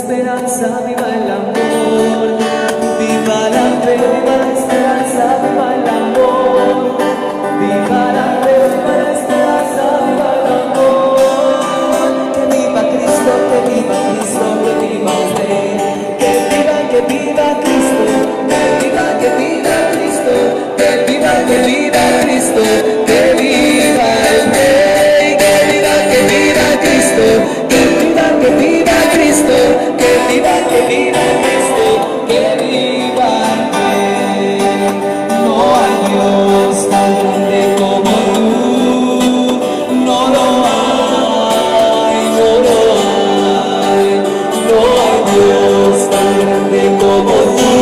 esperanza, viva el amor. Viva la fe, viva la esperanza, viva el amor. Viva la fe, viva la esperanza, viva el amor. Que viva Cristo, que viva Cristo, que viva el Rey. Que viva Cristo, que viva Cristo, que viva Cristo, que viva el Rey. Que viva Cristo, que viva Cristo, que viva Cristo, que viva el Rey. No hay Dios tan grande como tú, no lo hay, no lo hay. No hay Dios tan grande como tú,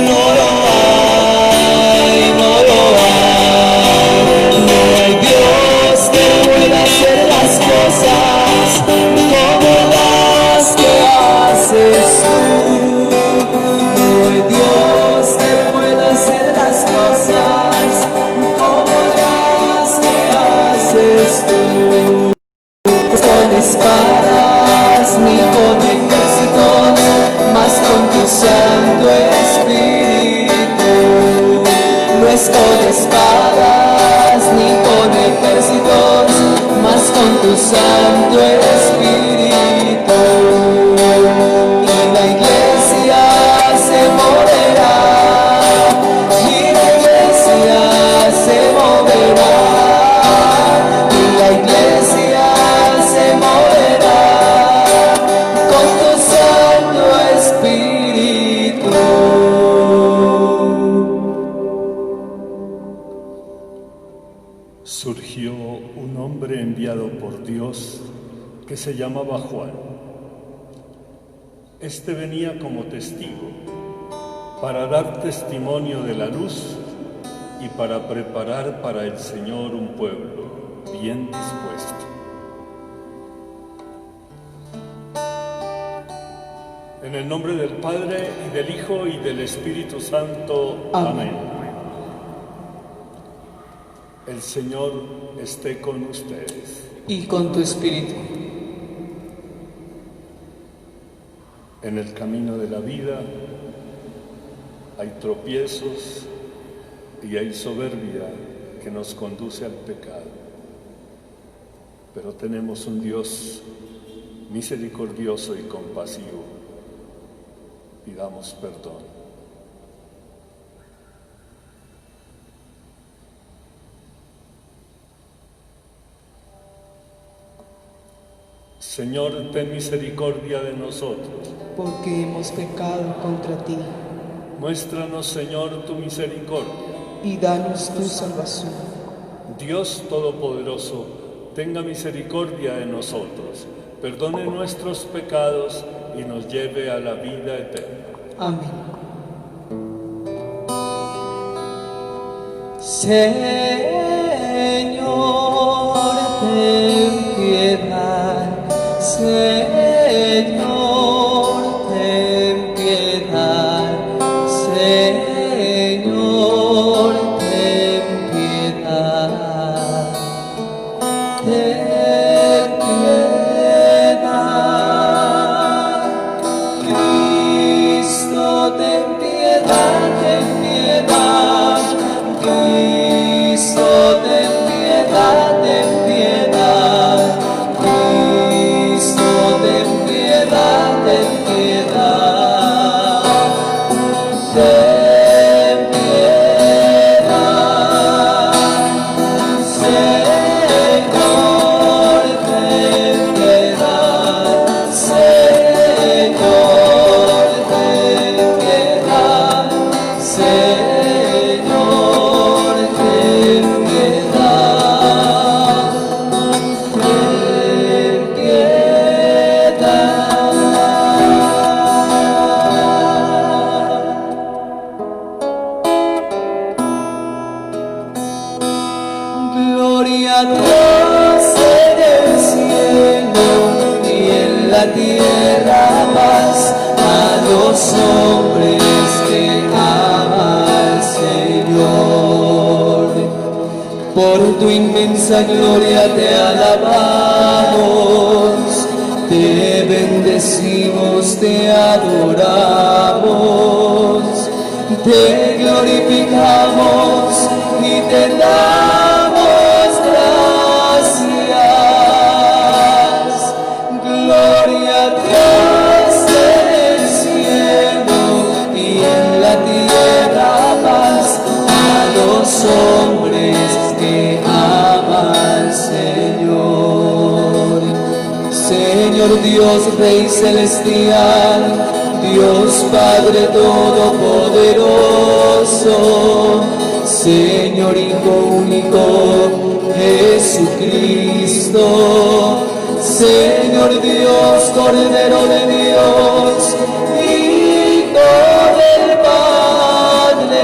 no lo hay, no lo hay. No hay Dios que pueda hacer las cosas como las que haces tú. No hay Dios que pueda hacer las cosas como las que haces tú. Con espadas ni con ejércitos, mas con tu Santo Espíritu. No es con espadas ni con ejércitos, mas con tu Santo Espíritu. Y la iglesia se moverá, y la iglesia se moverá, y la iglesia se moverá con tu Santo Espíritu. Surgió un hombre enviado por Dios que se llamaba Juan. Este venía como testigo para dar testimonio de la luz y para preparar para el Señor un pueblo bien dispuesto. En el nombre del Padre, y del Hijo, y del Espíritu Santo. Amén. El Señor esté con ustedes. Y con tu espíritu. En el camino de la vida hay tropiezos y hay soberbia que nos conduce al pecado. Pero tenemos un Dios misericordioso y compasivo. Pidamos perdón. Señor, ten misericordia de nosotros. Porque hemos pecado contra ti. Muéstranos, Señor, tu misericordia. Y danos tu salvación. Dios Todopoderoso, tenga misericordia de nosotros, perdone nuestros pecados y nos lleve a la vida eterna. Amén. Señor, ten piedad. Señor, ten piedad. Señor, ten piedad. Ten piedad. Cristo, ten piedad, ten piedad. Cristo, ten piedad, ten piedad. Cristo, ten piedad, ten piedad. Ten piedad. Señor, ten piedad. Señor, ten piedad. Señor, ten piedad. Ten piedad. Gloria a Dios en el cielo y en la tierra paz a los hombres que ama al Señor. Por tu inmensa gloria te alabamos, te bendecimos. bendecimos, te adoramos, te glorificamos y te damos gracias. Gloria a Dios en el cielo y en la tierra paz a los hombres que ama al Señor. Señor Dios, Rey celestial, Dios Padre todopoderoso, Señor Hijo único, Jesucristo, Señor Dios, Cordero de Dios, Hijo del Padre.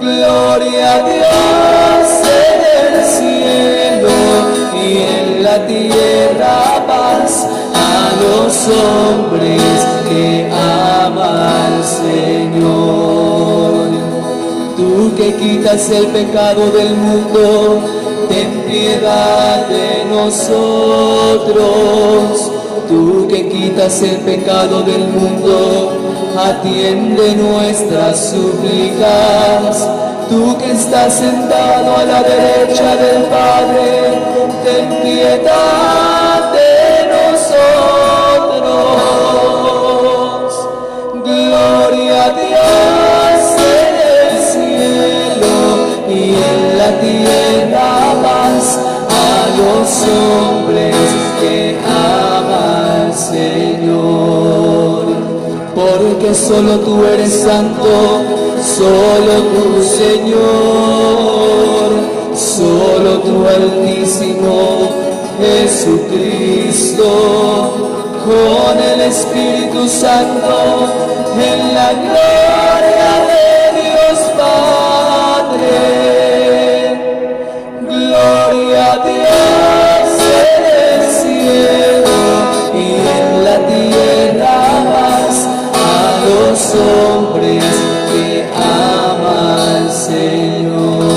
Gloria a Dios en el cielo y en la tierra paz a los hombres que ama al Señor. Tú que quitas el pecado del mundo, ten piedad de nosotros. Tú que quitas el pecado del mundo, atiende nuestras súplicas. Tú que estás sentado a la derecha del Padre, ten piedad de nosotros. Gloria a Dios en el cielo y en la tierra paz a los hombres que ama al Señor. Porque solo tú eres santo, solo tú, Señor, solo tú, Altísimo Jesucristo, con el Espíritu Santo, en la gloria de Dios Padre. Gloria a Dios en el cielo y en la tierra paz a los hombres que ama al Señor.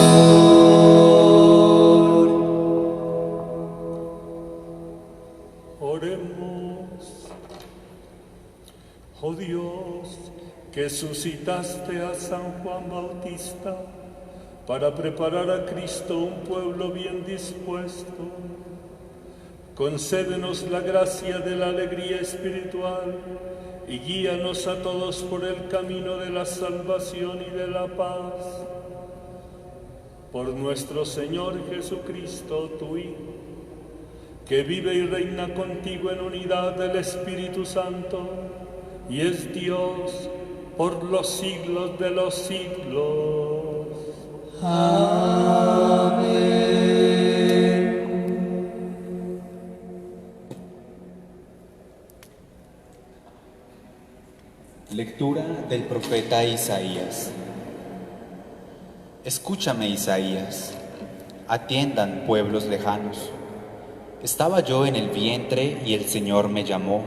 Oremos. Oh Dios, que suscitaste a San Juan Bautista para preparar a Cristo un pueblo bien dispuesto, concédenos la gracia de la alegría espiritual y guíanos a todos por el camino de la salvación y de la paz. Por nuestro Señor Jesucristo, tu Hijo, que vive y reina contigo en unidad del Espíritu Santo, y es Dios por los siglos de los siglos. Amén. Lectura del profeta Isaías. Escúchame, Isaías. Atiendan, pueblos lejanos. Estaba yo en el vientre y el Señor me llamó,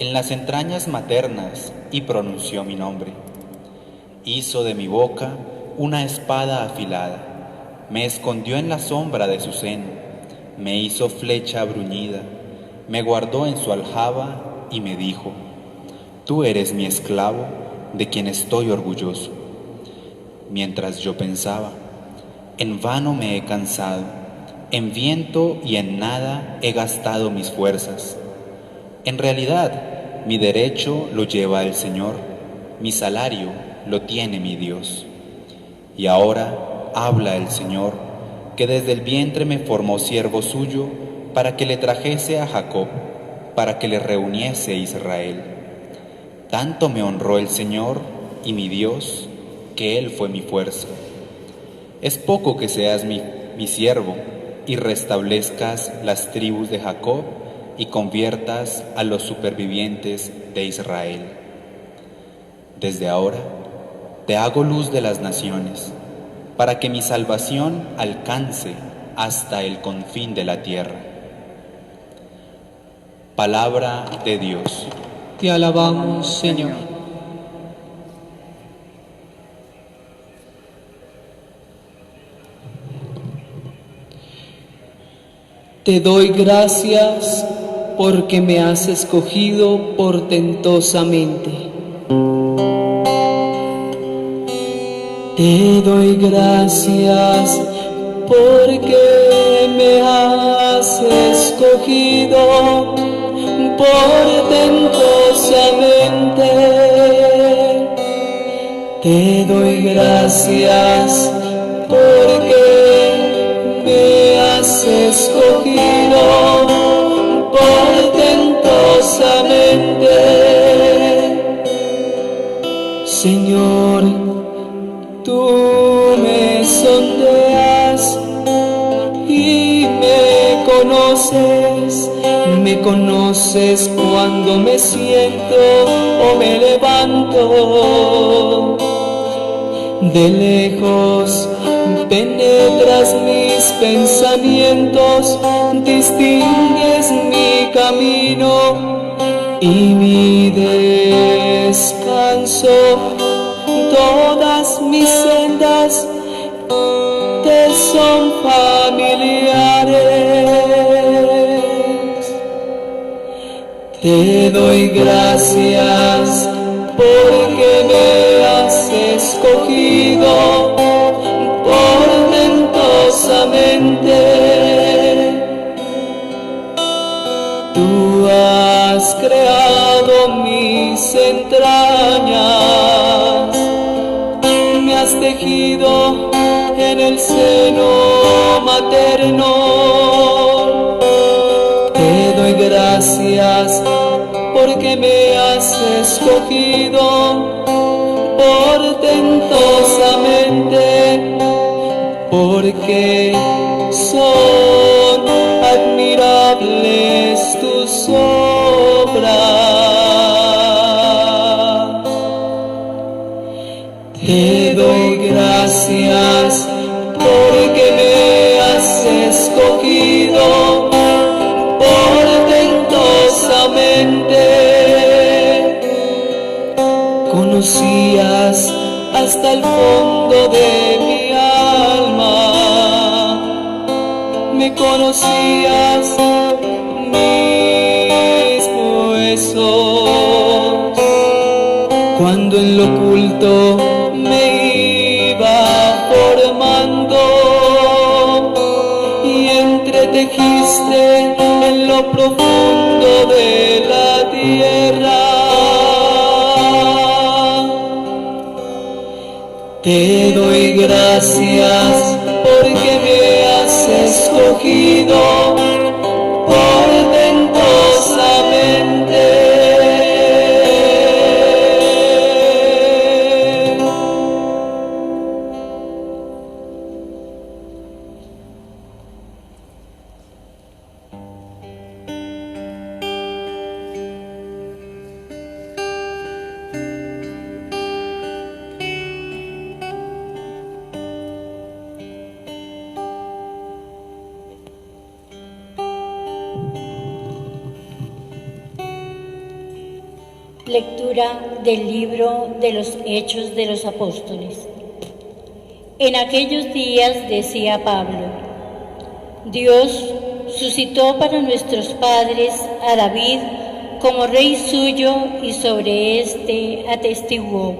en las entrañas maternas, y pronunció mi nombre. Hizo de mi boca una espada afilada, me escondió en la sombra de su seno, me hizo flecha bruñida, me guardó en su aljaba y me dijo: tú eres mi esclavo, de quien estoy orgulloso. Mientras yo pensaba, en vano me he cansado, en viento y en nada he gastado mis fuerzas. En realidad, mi derecho lo lleva el Señor, mi salario lo tiene mi Dios. Y ahora habla el Señor, que desde el vientre me formó siervo suyo, para que le trajese a Jacob, para que le reuniese a Israel. Tanto me honró el Señor y mi Dios, que Él fue mi fuerza. Es poco que seas mi siervo y restablezcas las tribus de Jacob y conviertas a los supervivientes de Israel. Desde ahora te hago luz de las naciones, para que mi salvación alcance hasta el confín de la tierra. Palabra de Dios. Te alabamos, Señor. Te doy gracias porque me has escogido portentosamente. Te doy gracias porque me has escogido portentosamente. Te doy gracias porque me has escogido portentosamente. Señor, tú me sondeas y me conoces cuando me siento o me levanto. De lejos penetras mis pensamientos, distingues mi camino y mi descanso. Todas mis sendas te son familiares. Te doy gracias porque me has escogido portentosamente. Tú has creado mis entrañas, me has tejido en el seno materno. Te doy gracias porque me has escogido portentosamente, porque son admirables tus obras. Te doy gracias porque me has escogido portentosamente. Conocías hasta el fondo de mi alma, me conocías mis huesos, cuando en lo oculto me iba formando y entretejiste en lo profundo de la tierra. Te doy gracias porque me has escogido portentosamente. Lectura del libro de los Hechos de los Apóstoles. En aquellos días, decía Pablo, Dios suscitó para nuestros padres a David como rey suyo y sobre éste atestiguó.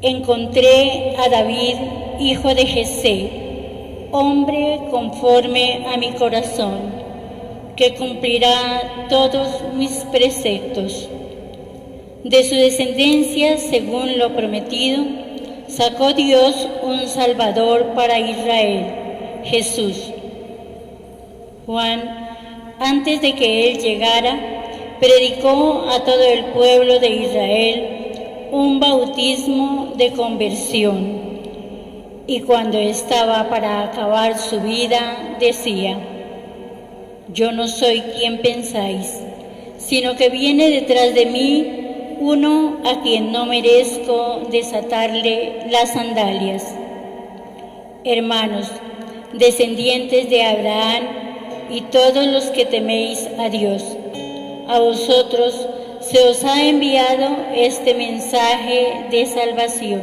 Encontré a David, hijo de Jesé, hombre conforme a mi corazón, que cumplirá todos mis preceptos. De su descendencia, según lo prometido, sacó Dios un Salvador para Israel, Jesús. Juan, antes de que él llegara, predicó a todo el pueblo de Israel un bautismo de conversión. Y cuando estaba para acabar su vida, decía: yo no soy quien pensáis, sino que viene detrás de mí uno a quien no merezco desatarle las sandalias. Hermanos, descendientes de Abraham y todos los que teméis a Dios, a vosotros se os ha enviado este mensaje de salvación.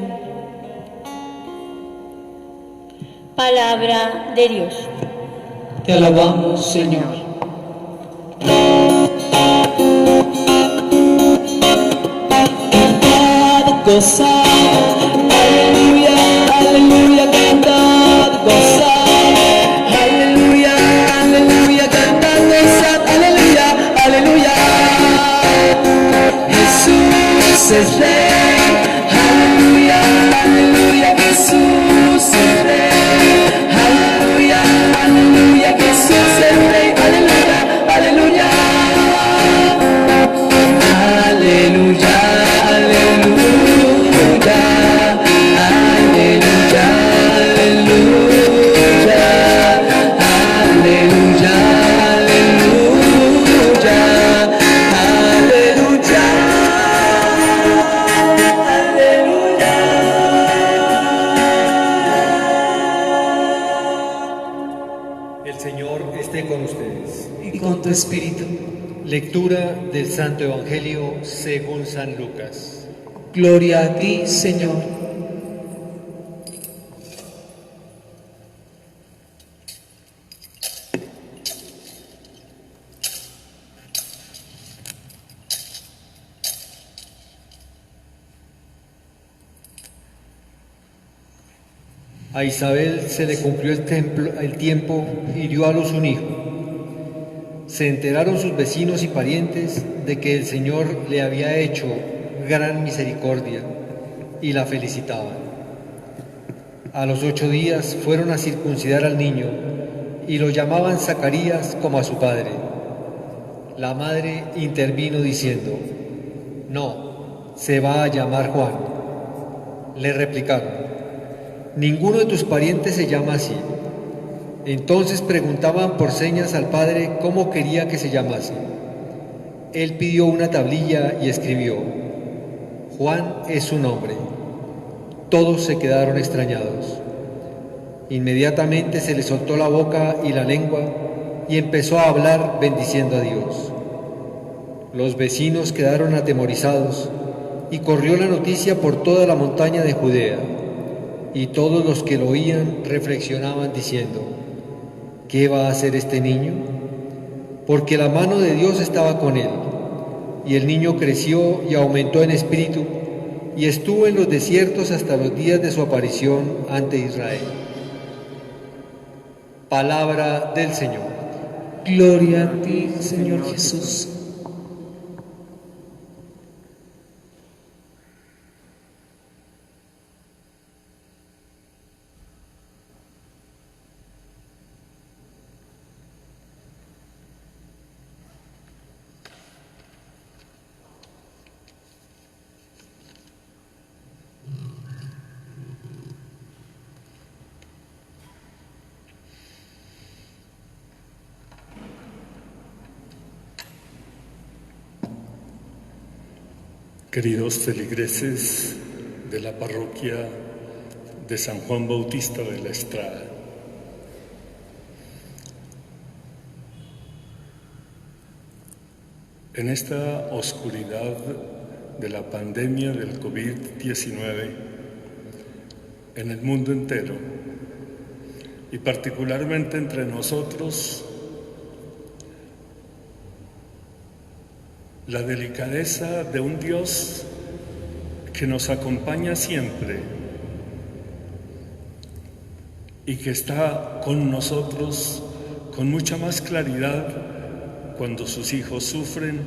Palabra de Dios. Te alabamos, Señor. gozad, aleluya, aleluya, cantad, gozad, aleluya, aleluya, cantad, gozad, aleluya, aleluya. Jesús es Rey, aleluya, aleluya, Jesús es Rey, aleluya, aleluya, Jesús es Rey, aleluya, aleluya. Aleluya, aleluya, aleluya, aleluya, aleluya, aleluya, aleluya. El Señor esté con ustedes. Y con tu espíritu. Lectura del Santo Evangelio según San Lucas. Gloria a ti, Señor. A Isabel se le cumplió el tiempo y dio a luz un hijo. Se enteraron sus vecinos y parientes de que el Señor le había hecho gran misericordia y la felicitaban. A los 8 días fueron a circuncidar al niño y lo llamaban Zacarías como a su padre. La madre intervino diciendo: no, se va a llamar Juan. Le replicaron: ninguno de tus parientes se llama así. Entonces preguntaban por señas al padre cómo quería que se llamase. Él pidió una tablilla y escribió: Juan es su nombre. Todos se quedaron extrañados. Inmediatamente se le soltó la boca y la lengua y empezó a hablar bendiciendo a Dios. Los vecinos quedaron atemorizados y corrió la noticia por toda la montaña de Judea, y todos los que lo oían reflexionaban diciendo: ¿qué va a hacer este niño? Porque la mano de Dios estaba con él. Y el niño creció y aumentó en espíritu, y estuvo en los desiertos hasta los días de su aparición ante Israel. Palabra del Señor. Gloria a ti, Señor Jesús. Queridos feligreses de la parroquia de San Juan Bautista de la Estrada, en esta oscuridad de la pandemia del COVID-19 en el mundo entero y particularmente entre nosotros, la delicadeza de un Dios que nos acompaña siempre y que está con nosotros con mucha más claridad cuando sus hijos sufren,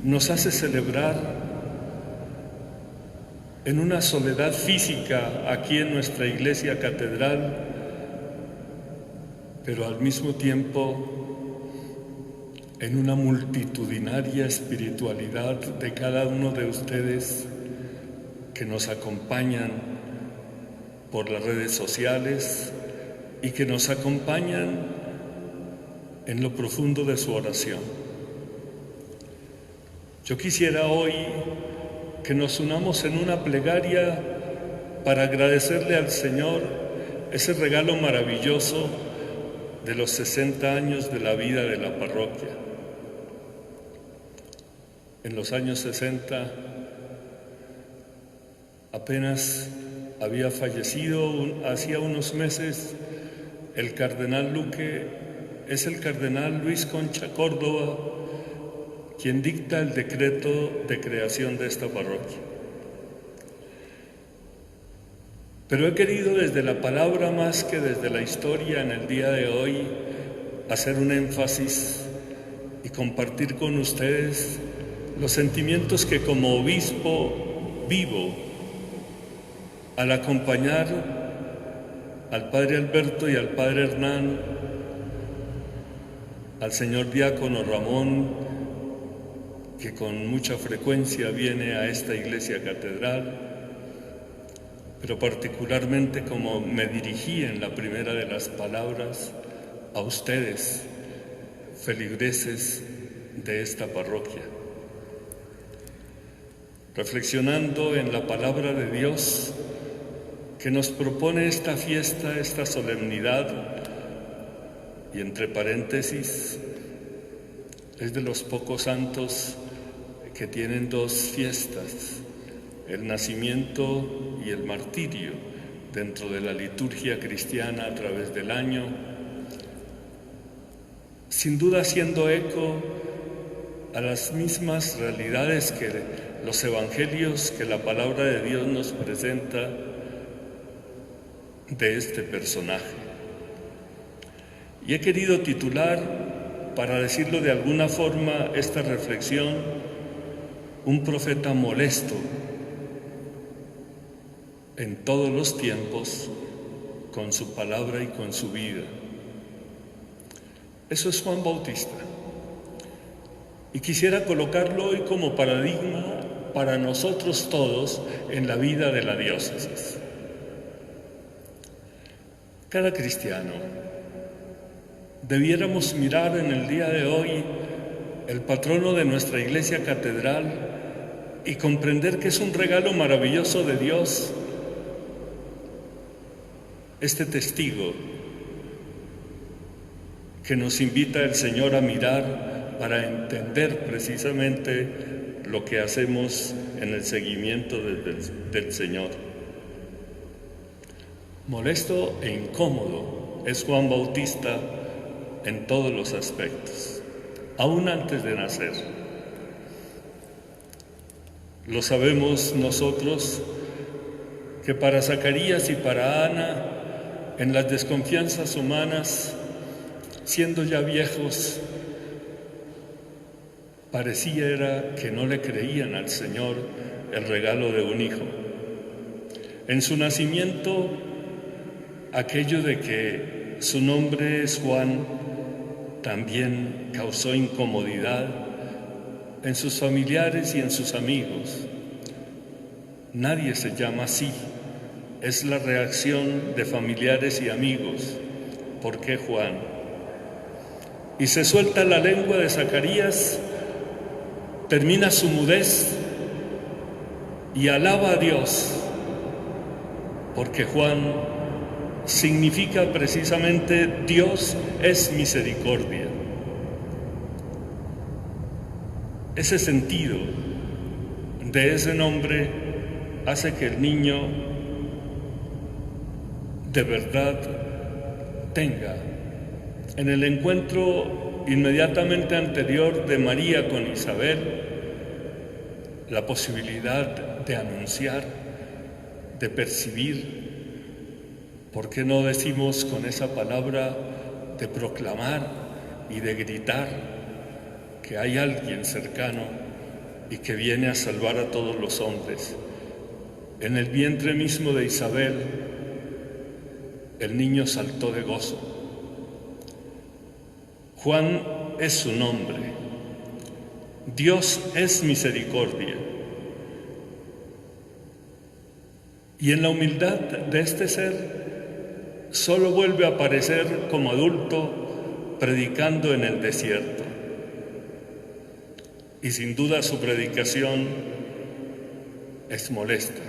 nos hace celebrar en una soledad física aquí en nuestra iglesia catedral, pero al mismo tiempo en una multitudinaria espiritualidad de cada uno de ustedes que nos acompañan por las redes sociales y que nos acompañan en lo profundo de su oración. Yo quisiera hoy que nos unamos en una plegaria para agradecerle al Señor ese regalo maravilloso de los 60 años de la vida de la parroquia. En los años 60 apenas había fallecido, hacía unos meses, el cardenal Luque. Es el cardenal Luis Concha Córdoba quien dicta el decreto de creación de esta parroquia. Pero he querido desde la palabra más que desde la historia en el día de hoy hacer un énfasis y compartir con ustedes los sentimientos que como obispo vivo al acompañar al Padre Alberto y al Padre Hernán, al señor diácono Ramón, que con mucha frecuencia viene a esta iglesia catedral, pero particularmente como me dirigí en la primera de las palabras a ustedes, feligreses de esta parroquia. Reflexionando en la palabra de Dios que nos propone esta fiesta, esta solemnidad, y entre paréntesis, es de los pocos santos que tienen dos fiestas, el nacimiento y el martirio, dentro de la liturgia cristiana a través del año, sin duda haciendo eco a las mismas realidades que los evangelios, que la palabra de Dios nos presenta de este personaje. Y he querido titular, para decirlo de alguna forma, esta reflexión, un profeta molesto en todos los tiempos con su palabra y con su vida. Eso es Juan Bautista. Y quisiera colocarlo hoy como paradigma para nosotros todos en la vida de la diócesis. Cada cristiano debiéramos mirar en el día de hoy el patrono de nuestra iglesia catedral y comprender que es un regalo maravilloso de Dios, este testigo que nos invita el Señor a mirar para entender precisamente lo que hacemos en el seguimiento del Señor. Molesto e incómodo es Juan Bautista en todos los aspectos, aún antes de nacer. Lo sabemos nosotros que para Zacarías y para Ana, en las desconfianzas humanas, siendo ya viejos, pareciera que no le creían al Señor el regalo de un hijo. En su nacimiento, aquello de que su nombre es Juan también causó incomodidad en sus familiares y en sus amigos. Nadie se llama así, es la reacción de familiares y amigos. ¿Por qué Juan? Y se suelta la lengua de Zacarías, termina su mudez y alaba a Dios, porque Juan significa precisamente Dios es misericordia. Ese sentido de ese nombre hace que el niño de verdad tenga, en el encuentro inmediatamente anterior de María con Isabel, la posibilidad de anunciar, de percibir. ¿Por qué no decimos con esa palabra de proclamar y de gritar que hay alguien cercano y que viene a salvar a todos los hombres? En el vientre mismo de Isabel, el niño saltó de gozo. Juan es su nombre. Dios es misericordia. Y en la humildad de este ser, solo vuelve a aparecer como adulto predicando en el desierto. Y sin duda su predicación es molesta.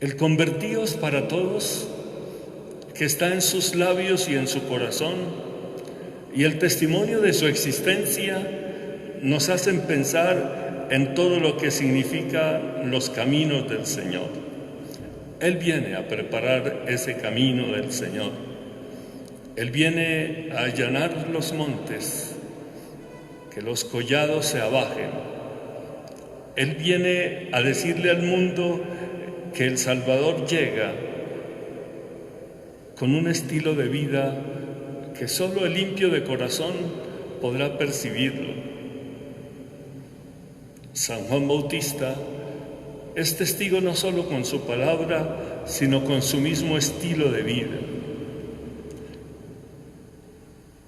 El convertíos para todos, que está en sus labios y en su corazón, y el testimonio de su existencia nos hacen pensar en todo lo que significan los caminos del Señor. Él viene a preparar ese camino del Señor. Él viene a allanar los montes que los collados se abajen. Él viene a decirle al mundo que el Salvador llega con un estilo de vida que solo el limpio de corazón podrá percibirlo. San Juan Bautista es testigo no solo con su palabra, sino con su mismo estilo de vida.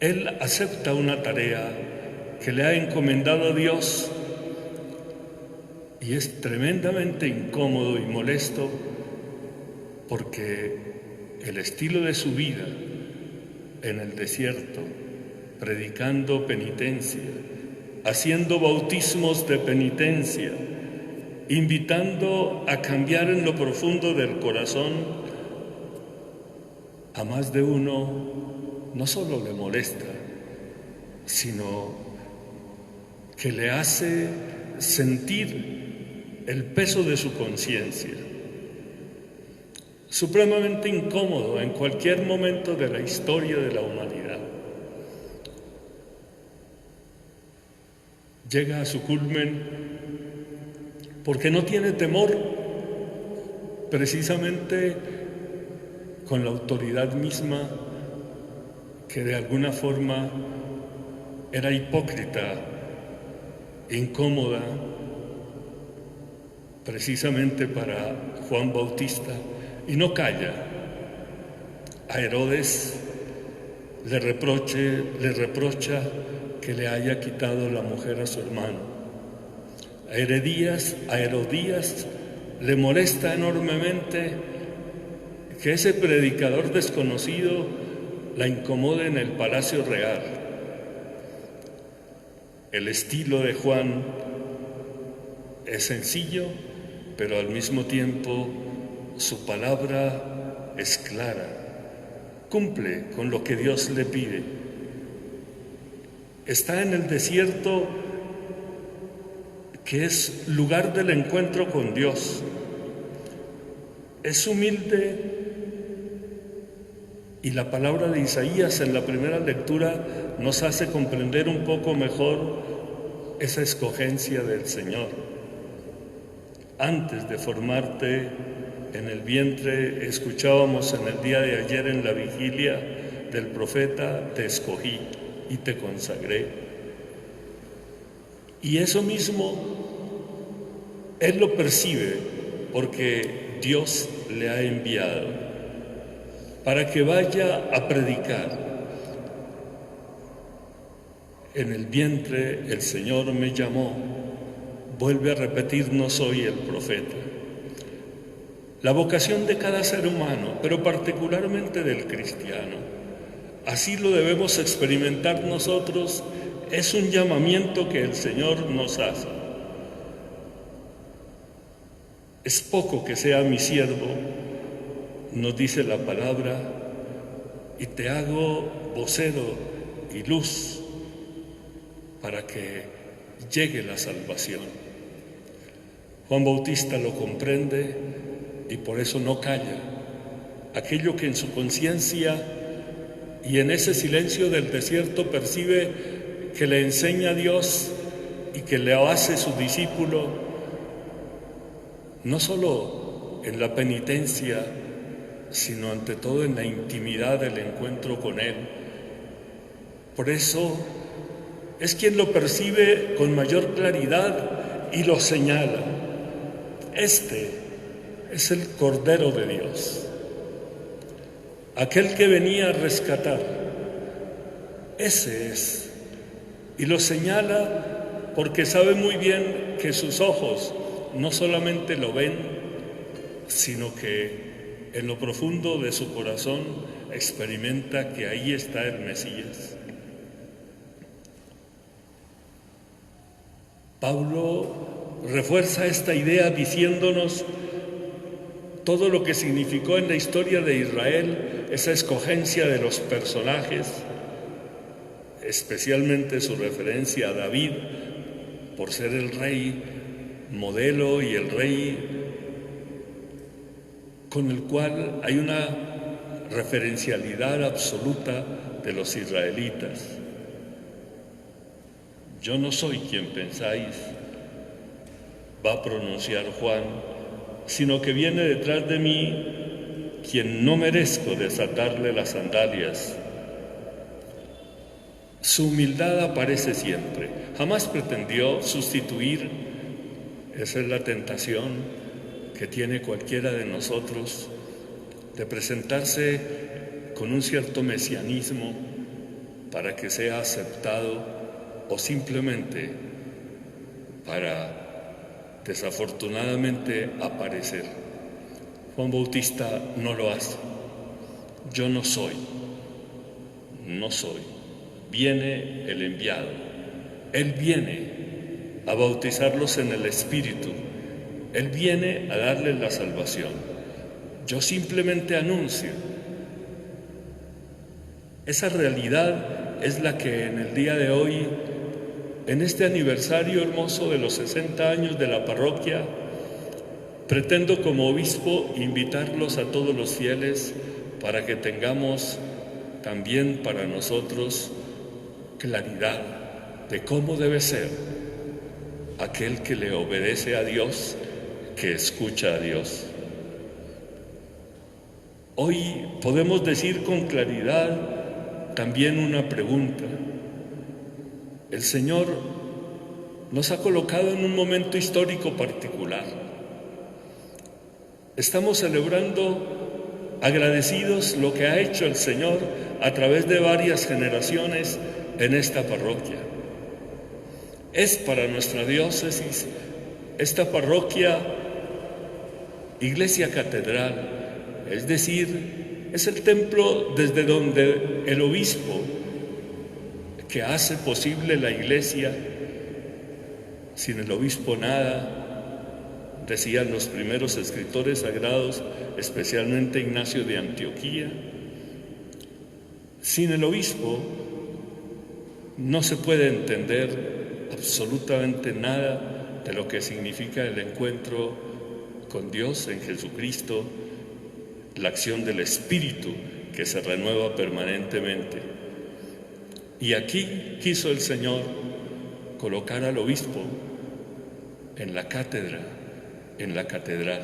Él acepta una tarea que le ha encomendado Dios y es tremendamente incómodo y molesto porque el estilo de su vida en el desierto, predicando penitencia, haciendo bautismos de penitencia, invitando a cambiar en lo profundo del corazón, a más de uno no solo le molesta, sino que le hace sentir el peso de su conciencia. Supremamente incómodo en cualquier momento de la historia de la humanidad. Llega a su culmen porque no tiene temor, precisamente con la autoridad misma que de alguna forma era hipócrita, incómoda, precisamente para Juan Bautista, y no calla. A Herodes le reprocha que le haya quitado la mujer a su hermano. A Herodías le molesta enormemente que ese predicador desconocido la incomode en el palacio real. El estilo de Juan es sencillo, pero al mismo tiempo su palabra es clara, cumple con lo que Dios le pide. Está en el desierto, que es lugar del encuentro con Dios. Es humilde y la palabra de Isaías en la primera lectura nos hace comprender un poco mejor esa escogencia del Señor. Antes de formarte en el vientre, escuchábamos en el día de ayer en la vigilia del profeta, te escogí y te consagré. Y eso mismo él lo percibe porque Dios le ha enviado para que vaya a predicar. En el vientre el Señor me llamó, vuelve a repetir, no soy el profeta. La vocación de cada ser humano, pero particularmente del cristiano, así lo debemos experimentar nosotros, es un llamamiento que el Señor nos hace. Es poco que sea mi siervo, nos dice la palabra, y te hago vocero y luz para que llegue la salvación. Juan Bautista lo comprende y por eso no calla. Aquello que en su conciencia y en ese silencio del desierto percibe que le enseña Dios y que le hace su discípulo, no solo en la penitencia, sino ante todo en la intimidad del encuentro con Él. Por eso es quien lo percibe con mayor claridad y lo señala. Este es el Cordero de Dios, aquel que venía a rescatar. Ese es, y lo señala porque sabe muy bien que sus ojos no solamente lo ven, sino que en lo profundo de su corazón experimenta que ahí está el Mesías. Pablo refuerza esta idea diciéndonos todo lo que significó en la historia de Israel esa escogencia de los personajes, especialmente su referencia a David por ser el rey modelo y el rey con el cual hay una referencialidad absoluta de los israelitas. Yo no soy quien pensáis, va a pronunciar Juan, sino que viene detrás de mí quien no merezco desatarle las sandalias. Su humildad aparece siempre, jamás pretendió sustituir. Esa es la tentación que tiene cualquiera de nosotros, de presentarse con un cierto mesianismo para que sea aceptado o simplemente para desafortunadamente aparecer. Juan Bautista no lo hace. Yo no soy. Viene el enviado. Él viene a bautizarlos en el Espíritu. Él viene a darles la salvación. Yo simplemente anuncio. Esa realidad es la que en el día de hoy, en este aniversario hermoso de los 60 años de la parroquia, pretendo como obispo invitarlos a todos los fieles para que tengamos también para nosotros claridad de cómo debe ser aquel que le obedece a Dios, que escucha a Dios. Hoy podemos decir con claridad también una pregunta. El Señor nos ha colocado en un momento histórico particular. Estamos celebrando agradecidos lo que ha hecho el Señor a través de varias generaciones en esta parroquia. Es para nuestra diócesis esta parroquia iglesia catedral, es decir, es el templo desde donde el obispo que hace posible la iglesia, sin el obispo nada, decían los primeros escritores sagrados, especialmente Ignacio de Antioquía. Sin el obispo no se puede entender absolutamente nada de lo que significa el encuentro con Dios en Jesucristo, la acción del Espíritu que se renueva permanentemente. Y aquí quiso el Señor colocar al obispo en la cátedra, en la catedral.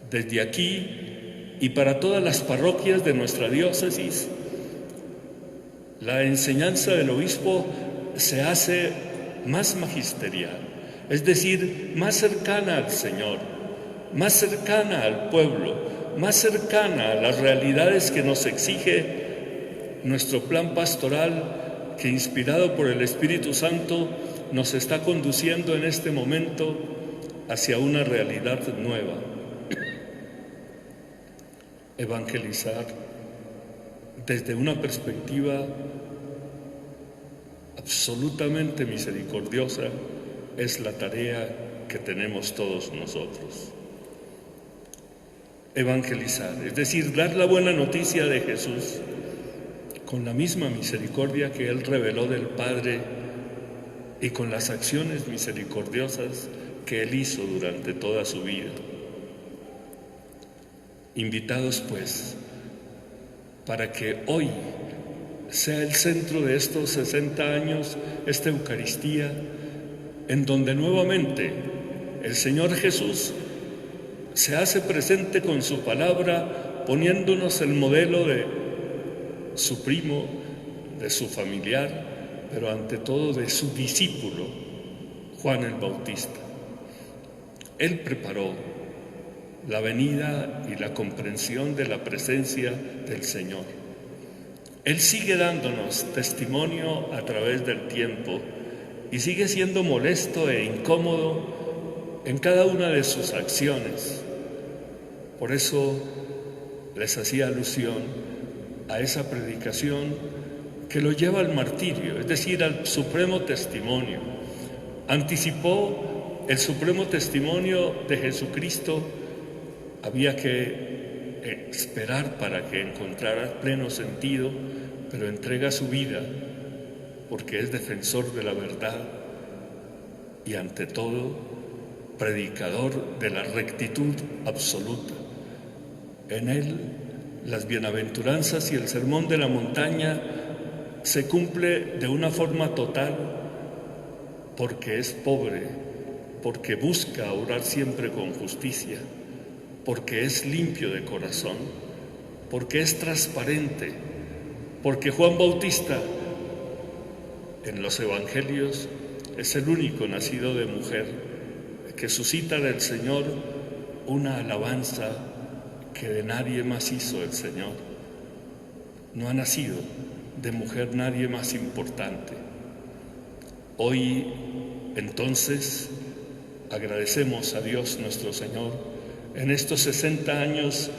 Desde aquí y para todas las parroquias de nuestra diócesis, la enseñanza del obispo se hace más magisterial, es decir, más cercana al Señor, más cercana al pueblo, más cercana a las realidades que nos exige nuestro plan pastoral, que inspirado por el Espíritu Santo nos está conduciendo en este momento hacia una realidad nueva. Evangelizar desde una perspectiva absolutamente misericordiosa es la tarea que tenemos todos nosotros. Evangelizar, es decir, dar la buena noticia de Jesús con la misma misericordia que Él reveló del Padre y con las acciones misericordiosas que Él hizo durante toda su vida. Invitados, pues, para que hoy sea el centro de estos 60 años esta Eucaristía, en donde nuevamente el Señor Jesús se hace presente con su palabra, poniéndonos el modelo de su primo, de su familiar, pero ante todo de su discípulo, Juan el Bautista. Él preparó la venida y la comprensión de la presencia del Señor. Él sigue dándonos testimonio a través del tiempo y sigue siendo molesto e incómodo en cada una de sus acciones. Por eso les hacía alusión a esa predicación que lo lleva al martirio, es decir, al supremo testimonio. Anticipó el supremo testimonio de Jesucristo. Había que esperar para que encontrara pleno sentido, pero entrega su vida porque es defensor de la verdad y ante todo predicador de la rectitud absoluta. En él las bienaventuranzas y el sermón de la montaña se cumple de una forma total porque es pobre, porque busca orar siempre con justicia, porque es limpio de corazón, porque es transparente, porque Juan Bautista en los evangelios es el único nacido de mujer que suscita del Señor una alabanza que de nadie más hizo el Señor. No ha nacido de mujer nadie más importante. Hoy, entonces, agradecemos a Dios nuestro Señor en estos 60 años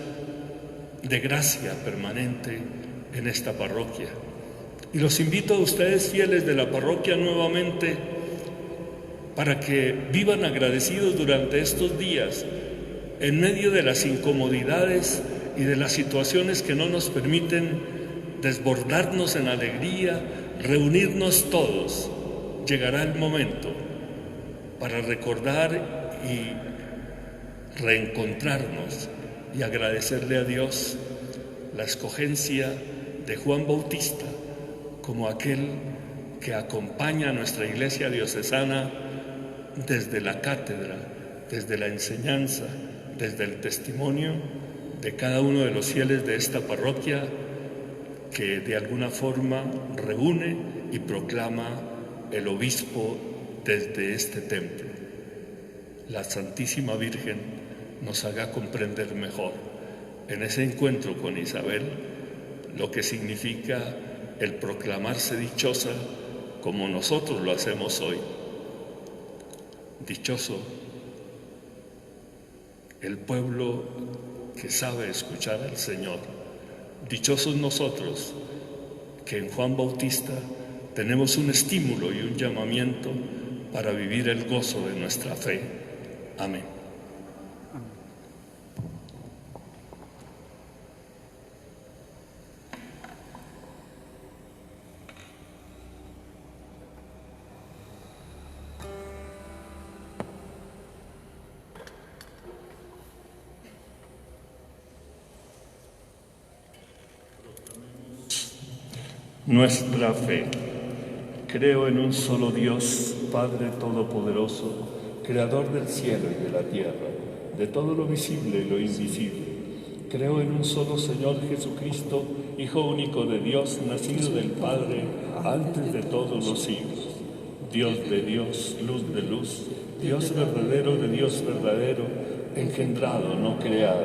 de gracia permanente en esta parroquia. Y los invito a ustedes, fieles de la parroquia, nuevamente para que vivan agradecidos durante estos días, en medio de las incomodidades y de las situaciones que no nos permiten desbordarnos en alegría, reunirnos todos. Llegará el momento para recordar y reencontrarnos y agradecerle a Dios la escogencia de Juan Bautista como aquel que acompaña a nuestra iglesia diocesana desde la cátedra, desde la enseñanza, desde el testimonio de cada uno de los fieles de esta parroquia, que de alguna forma reúne y proclama el obispo desde este templo. La Santísima Virgen nos haga comprender mejor en ese encuentro con Isabel lo que significa el proclamarse dichosa como nosotros lo hacemos hoy. Dichoso el pueblo que sabe escuchar al Señor. Dichosos nosotros que en Juan Bautista tenemos un estímulo y un llamamiento para vivir el gozo de nuestra fe. Amén. Nuestra fe. Creo en un solo Dios, Padre Todopoderoso, Creador del cielo y de la tierra, de todo lo visible y lo invisible. Creo en un solo Señor Jesucristo, Hijo único de Dios, nacido del Padre antes de todos los siglos. Dios de Dios, luz de luz, Dios verdadero de Dios verdadero, engendrado, no creado,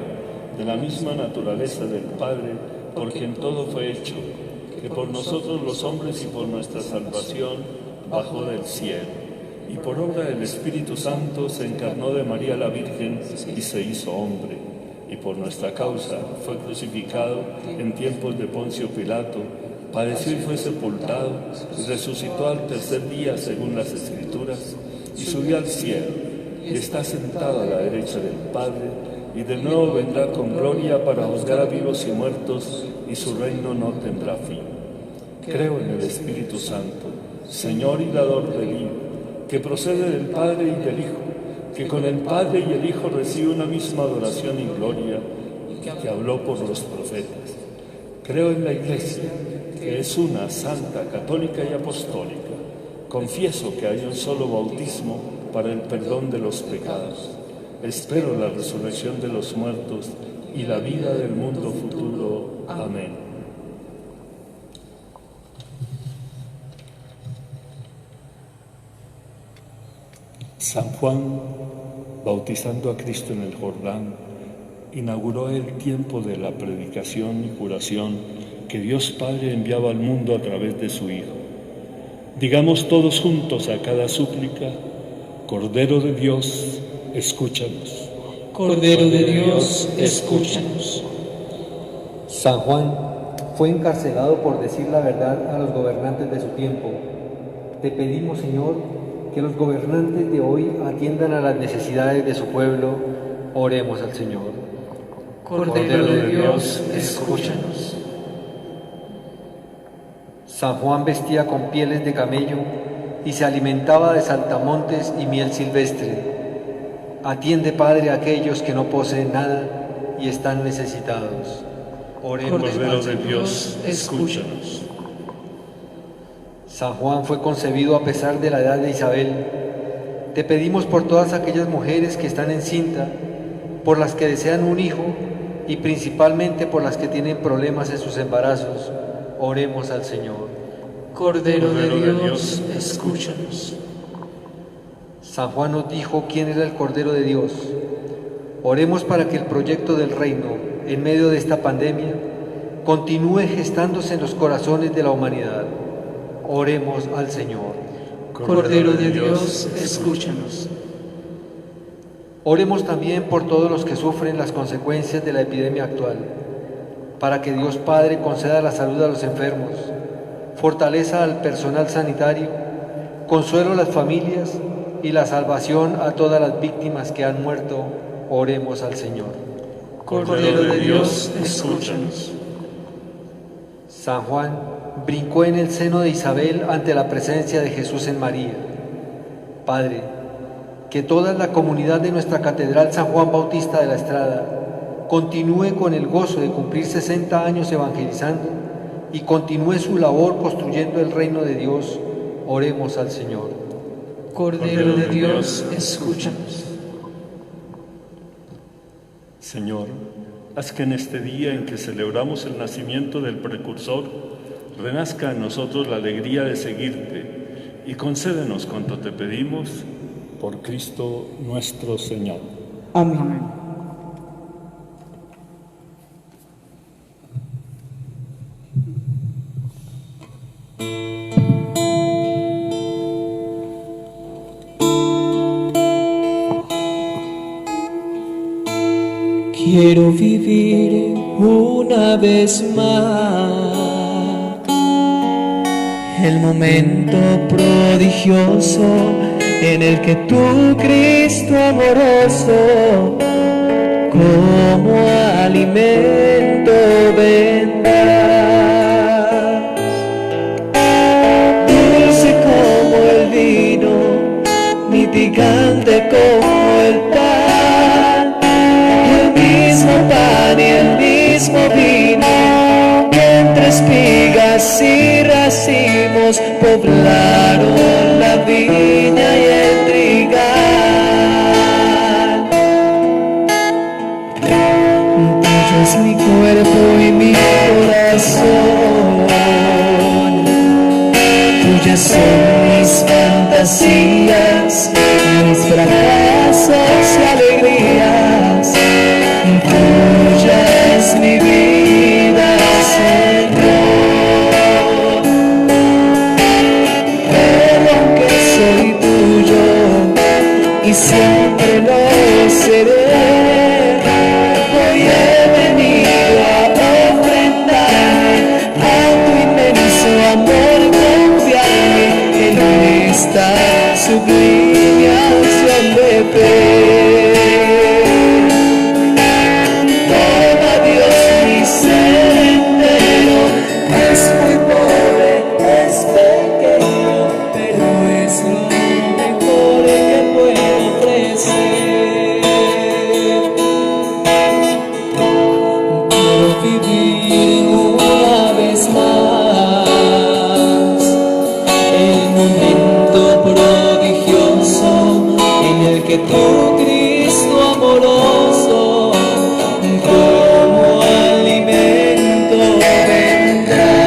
de la misma naturaleza del Padre, por quien todo fue hecho, que por nosotros los hombres y por nuestra salvación bajó del cielo, y por obra del Espíritu Santo se encarnó de María la Virgen y se hizo hombre, y por nuestra causa fue crucificado en tiempos de Poncio Pilato, padeció y fue sepultado, y resucitó al tercer día según las Escrituras, y subió al cielo, y está sentado a la derecha del Padre, y de nuevo vendrá con gloria para juzgar a vivos y muertos, y su reino no tendrá fin. Creo en el Espíritu Santo, Señor y dador del vida, que procede del Padre y del Hijo, que con el Padre y el Hijo recibe una misma adoración y gloria, que habló por los profetas. Creo en la Iglesia, que es una, santa, católica y apostólica. Confieso que hay un solo bautismo para el perdón de los pecados. Espero la resurrección de los muertos y la vida del mundo futuro. Amén. San Juan, bautizando a Cristo en el Jordán, inauguró el tiempo de la predicación y curación que Dios Padre enviaba al mundo a través de su Hijo. Digamos todos juntos a cada súplica: Cordero de Dios, escúchanos. Cordero de Dios, escúchanos. San Juan fue encarcelado por decir la verdad a los gobernantes de su tiempo. Te pedimos, Señor, que los gobernantes de hoy atiendan a las necesidades de su pueblo. Oremos al Señor. Cordero de Dios, escúchanos. San Juan vestía con pieles de camello y se alimentaba de saltamontes y miel silvestre. Atiende, Padre, a aquellos que no poseen nada y están necesitados. Oremos. Cordero de Dios, escúchanos. San Juan fue concebido a pesar de la edad de Isabel. Te pedimos por todas aquellas mujeres que están encinta, por las que desean un hijo y principalmente por las que tienen problemas en sus embarazos. Oremos al Señor. Cordero de Dios, escúchanos. San Juan nos dijo quién era el Cordero de Dios. Oremos para que el proyecto del reino, en medio de esta pandemia, continúe gestándose en los corazones de la humanidad. Oremos al Señor. Cordero de Dios, escúchanos. Oremos también por todos los que sufren las consecuencias de la epidemia actual, para que Dios Padre conceda la salud a los enfermos, fortaleza al personal sanitario, consuelo a las familias y la salvación a todas las víctimas que han muerto. Oremos al Señor. Cordero de Dios, escúchanos. San Juan brincó en el seno de Isabel ante la presencia de Jesús en María. Padre, que toda la comunidad de nuestra Catedral San Juan Bautista de la Estrada continúe con el gozo de cumplir 60 años evangelizando y continúe su labor construyendo el reino de Dios. Oremos al Señor. Cordero de Dios, escúchanos. Señor, haz que en este día en que celebramos el nacimiento del precursor, renazca en nosotros la alegría de seguirte y concédenos cuanto te pedimos por Cristo nuestro Señor. Amén. Quiero vivir una vez más el momento prodigioso en el que tu Cristo amoroso como alimento vendrás, dulce como el vino, mitigante como el pan, el mismo pan y el mismo vino, que entre espigas y racimos poblaron la viña y el trigal. Tuyo es mi cuerpo y mi corazón, tuyas son mis fantasías, mis fracasos y alegrías. Tuya es mi vida, Señor. Pero aunque soy tuyo y siempre lo seré, hoy he venido a ofrendarme a tu inmenso amor, confiarme en esta sublime acción de fe. Que tu Cristo amoroso como alimento vendrás,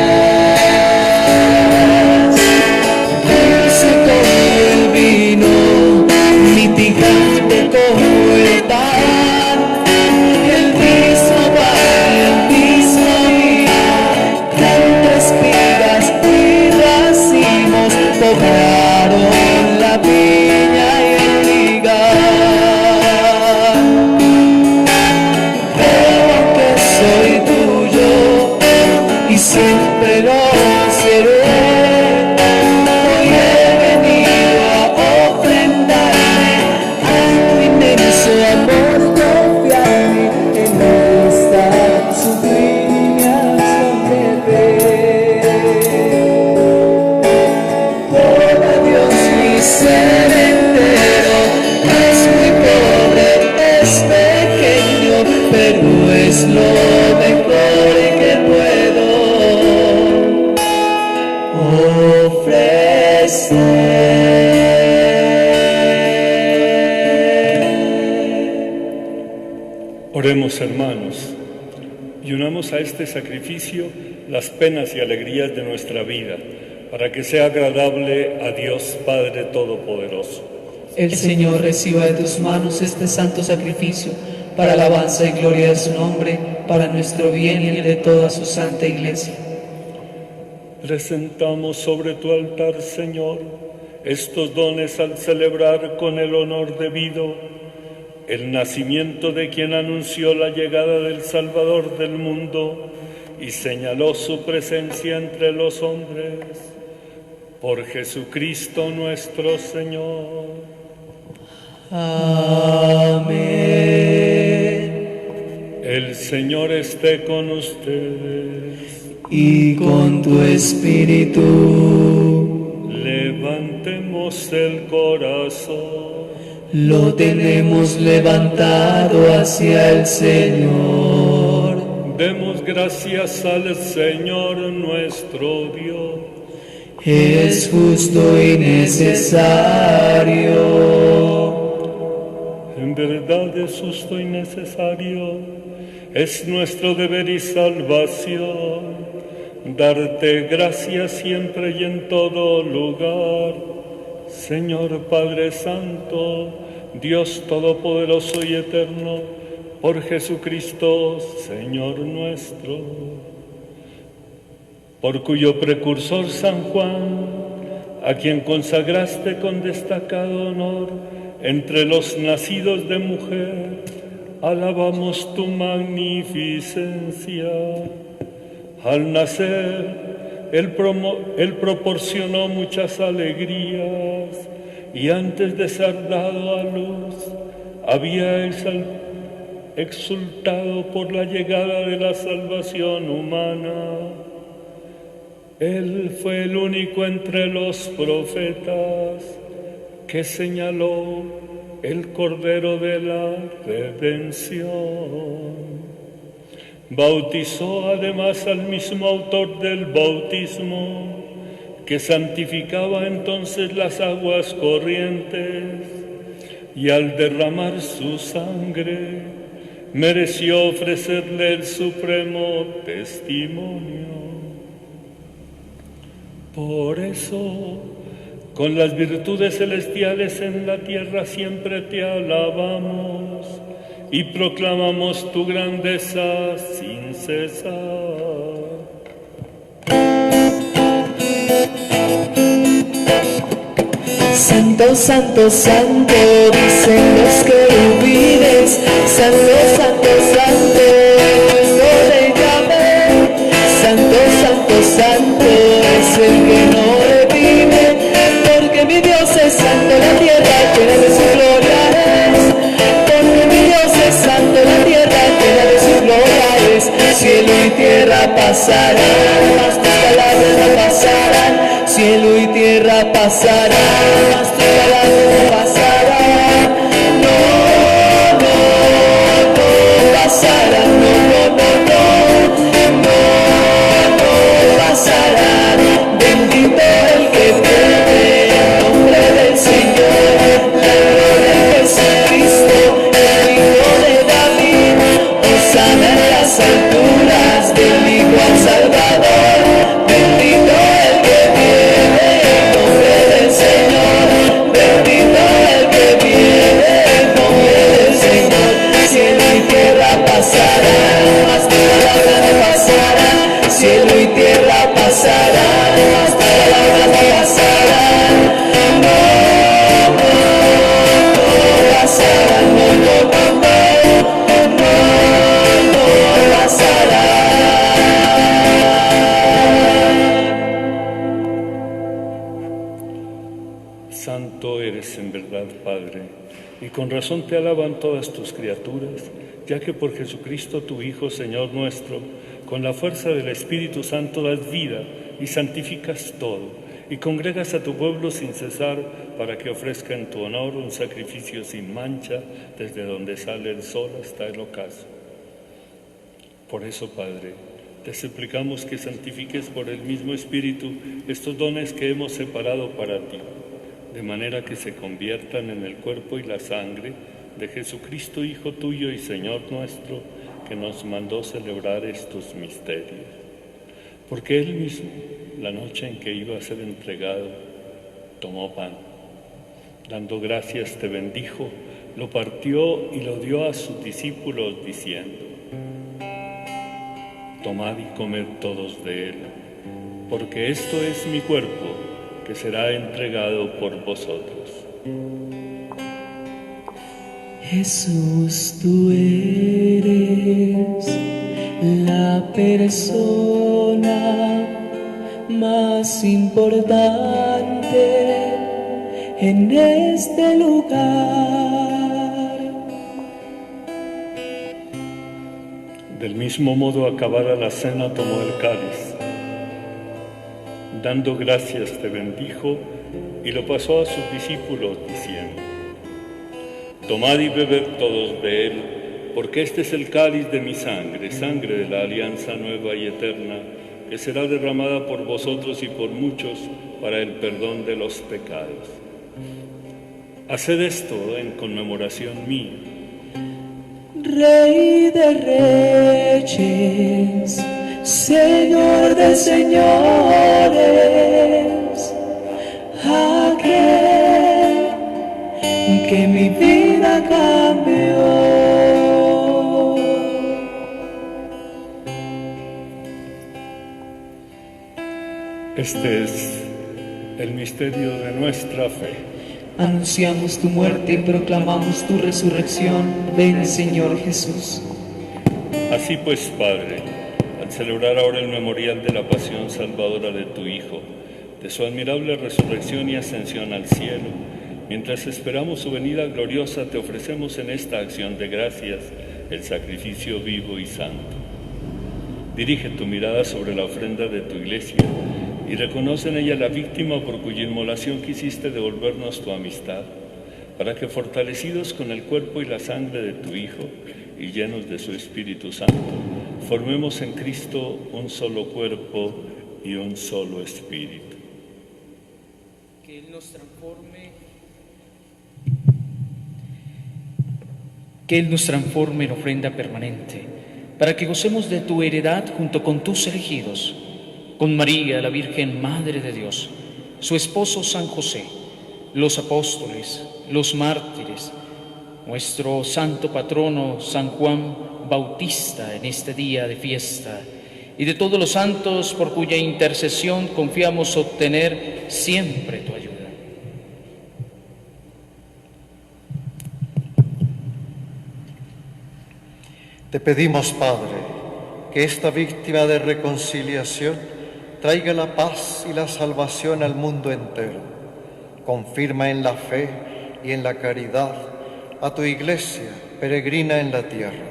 dulce como el vino, mitigante como el pan, el mismo pan, el mismo vino, que entre espigas y racimos poblaron la viña y el trigal. Oremos, hermanos, y unamos a este sacrificio las penas y alegrías de nuestra vida, para que sea agradable a Dios Padre Todopoderoso. El Señor reciba de tus manos este santo sacrificio, para alabanza y gloria de su nombre, para nuestro bien y el de toda su santa Iglesia. Presentamos sobre tu altar, Señor, estos dones al celebrar con el honor debido el nacimiento de quien anunció la llegada del Salvador del mundo y señaló su presencia entre los hombres. Por Jesucristo nuestro Señor. Amén. El Señor esté con ustedes. Y con tu espíritu. Levantemos el corazón. Lo tenemos levantado hacia el Señor. Demos gracias al Señor nuestro Dios. Es justo y necesario. En verdad es justo y necesario, es nuestro deber y salvación, darte gracias siempre y en todo lugar, Señor Padre Santo, Dios Todopoderoso y Eterno, por Jesucristo, Señor nuestro, por cuyo precursor San Juan, a quien consagraste con destacado honor entre los nacidos de mujer, alabamos tu magnificencia. Al nacer, Él proporcionó muchas alegrías, y antes de ser dado a luz, había exultado por la llegada de la salvación humana. Él fue el único entre los profetas que señaló el Cordero de la Redención. Bautizó además al mismo autor del bautismo, que santificaba entonces las aguas corrientes, y al derramar su sangre mereció ofrecerle el supremo testimonio. Por eso, con las virtudes celestiales en la tierra siempre te alabamos y proclamamos tu grandeza sin cesar. Santo, santo, santo, dicen los querubines, santo, santo, santo, nuestro Rey Yahvé. Santo, santo, santo, es el que no revive, porque mi Dios es santo, la tierra llena de su gloria es. Porque mi Dios es santo, la tierra llena de su gloria es. Cielo y tierra pasarán, mas tus palabras no pasarán. Cielo y tierra pasarán, mas tus palabras no pasarán. No, no, no pasarán, no, no, no, no, no, no pasarán. Bendito el que viene en nombre del Señor, la gloria de Jesucristo, el Hijo de David. Hosana en las alturas, del Hijo al Salvador. Bendito el que viene en nombre del Señor, bendito el que viene en nombre del Señor. Cielo y tierra pasarán, mas tu palabra no pasará. Cielo y tierra pasarán, mas tu palabra no pasarán. No, no, no pasarán, no, no, no, no, no pasarán. Santo eres en verdad, Padre, y con razón te alaban todas tus criaturas, ya que por Jesucristo tu Hijo, Señor nuestro, con la fuerza del Espíritu Santo das vida y santificas todo, y congregas a tu pueblo sin cesar para que ofrezca en tu honor un sacrificio sin mancha desde donde sale el sol hasta el ocaso. Por eso, Padre, Te suplicamos que santifiques por el mismo Espíritu estos dones que hemos separado para ti, de manera que se conviertan en el cuerpo y la sangre de Jesucristo, Hijo tuyo y Señor nuestro, que nos mandó celebrar estos misterios. Porque Él mismo, la noche en que iba a ser entregado, tomó pan. Dando gracias, te bendijo, lo partió y lo dio a sus discípulos, diciendo: tomad y comed todos de él, porque esto es mi cuerpo, que será entregado por vosotros. Jesús, tú eres la persona más importante en este lugar. Del mismo modo, acabada la cena, tomó el cáliz. Dando gracias, te bendijo y lo pasó a sus discípulos, diciendo: tomad y bebed todos de él, porque este es el cáliz de mi sangre, sangre de la alianza nueva y eterna, que será derramada por vosotros y por muchos para el perdón de los pecados. Haced esto en conmemoración mía. Rey de reyes, Señor de señores, aquel que mi vida cambió. Este es el misterio de nuestra fe. Anunciamos tu muerte y proclamamos tu resurrección. Ven, Señor Jesús. Así pues, Padre, al celebrar ahora el memorial de la pasión salvadora de tu Hijo, de su admirable resurrección y ascensión al cielo, mientras esperamos su venida gloriosa, te ofrecemos en esta acción de gracias el sacrificio vivo y santo. Dirige tu mirada sobre la ofrenda de tu Iglesia y reconoce en ella la víctima por cuya inmolación quisiste devolvernos tu amistad, para que, fortalecidos con el cuerpo y la sangre de tu Hijo y llenos de su Espíritu Santo, formemos en Cristo un solo cuerpo y un solo espíritu. Que Él nos transforme en ofrenda permanente, para que gocemos de tu heredad junto con tus elegidos, con María, la Virgen Madre de Dios, su esposo San José, los apóstoles, los mártires, nuestro santo patrono San Juan Bautista en este día de fiesta, y de todos los santos por cuya intercesión confiamos obtener siempre tu ayuda. Te pedimos, Padre, que esta víctima de reconciliación traiga la paz y la salvación al mundo entero. Confirma en la fe y en la caridad a tu Iglesia peregrina en la tierra,